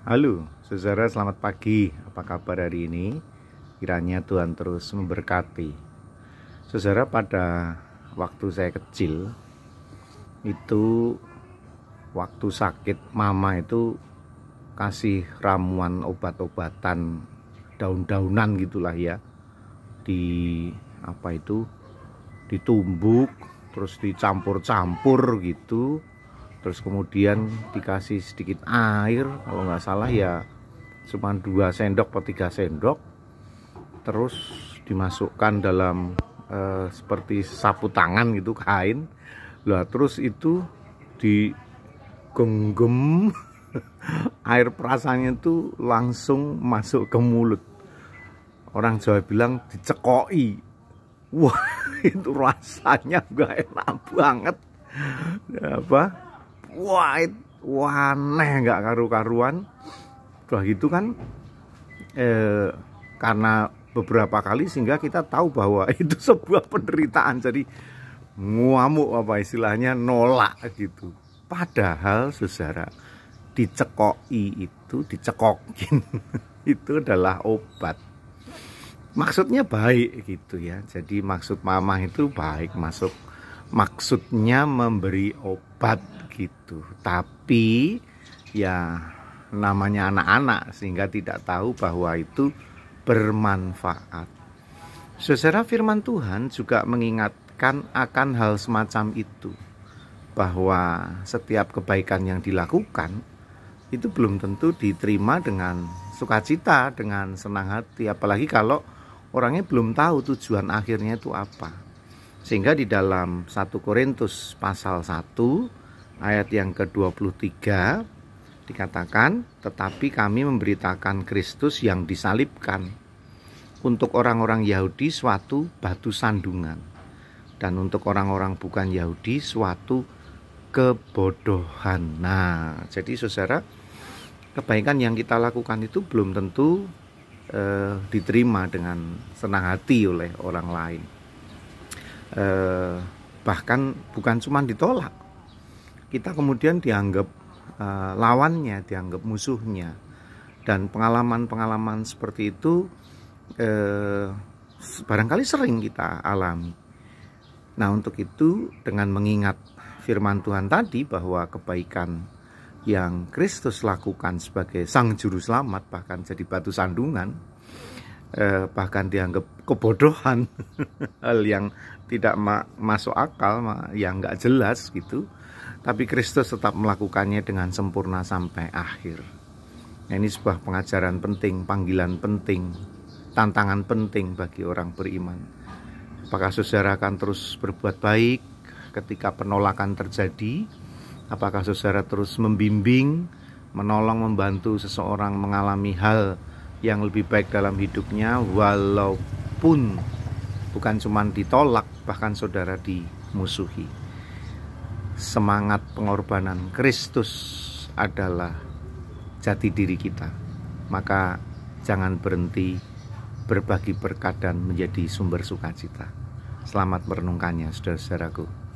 Halo, saudara, selamat pagi. Apa kabar hari ini? Kiranya Tuhan terus memberkati. Saudara, pada waktu saya kecil, itu waktu sakit, mama itu kasih ramuan obat-obatan daun-daunan gitulah ya. Ditumbuk, terus dicampur-campur gitu. Terus kemudian dikasih sedikit air, kalau nggak salah ya cuma 2 sendok atau 3 sendok. Terus dimasukkan dalam seperti sapu tangan gitu, kain lah. Terus itu digenggam air perasannya itu langsung masuk ke mulut. Orang Jawa bilang dicekoi. Wah, itu rasanya nggak enak banget. Wah, aneh, nggak karu-karuan. Udah gitu kan, karena beberapa kali sehingga kita tahu bahwa itu sebuah penderitaan. Jadi ngamuk, apa istilahnya, nolak gitu. Padahal saudara, dicekokin itu adalah obat. Maksudnya baik gitu ya. Jadi maksud mama itu baik, maksudnya memberi obat gitu. Tapi ya namanya anak-anak sehingga tidak tahu bahwa itu bermanfaat. Saudara, firman Tuhan juga mengingatkan akan hal semacam itu, bahwa setiap kebaikan yang dilakukan itu belum tentu diterima dengan sukacita, dengan senang hati, apalagi kalau orangnya belum tahu tujuan akhirnya itu apa. Sehingga di dalam 1 Korintus pasal 1 ayat yang ke-23 dikatakan, tetapi kami memberitakan Kristus yang disalibkan, untuk orang-orang Yahudi suatu batu sandungan, dan untuk orang-orang bukan Yahudi suatu kebodohan. Nah, jadi saudara, kebaikan yang kita lakukan itu belum tentu diterima dengan senang hati oleh orang lain. Bahkan bukan cuma ditolak, kita kemudian dianggap lawannya, dianggap musuhnya. Dan pengalaman-pengalaman seperti itu barangkali sering kita alami. Nah, untuk itu, dengan mengingat firman Tuhan tadi bahwa kebaikan yang Kristus lakukan sebagai Sang Juru Selamat, bahkan jadi batu sandungan, bahkan dianggap kebodohan, hal yang tidak masuk akal, yang nggak jelas gitu, tapi Kristus tetap melakukannya dengan sempurna sampai akhir. Nah, ini sebuah pengajaran penting, panggilan penting, tantangan penting bagi orang beriman. Apakah saudara akan terus berbuat baik ketika penolakan terjadi? Apakah saudara terus membimbing, menolong, membantu seseorang mengalami hal yang lebih baik dalam hidupnya, walaupun bukan cuma ditolak, bahkan saudara dimusuhi? Semangat pengorbanan Kristus adalah jati diri kita. Maka jangan berhenti berbagi berkat dan menjadi sumber sukacita. Selamat merenungkannya, saudara-saudaraku.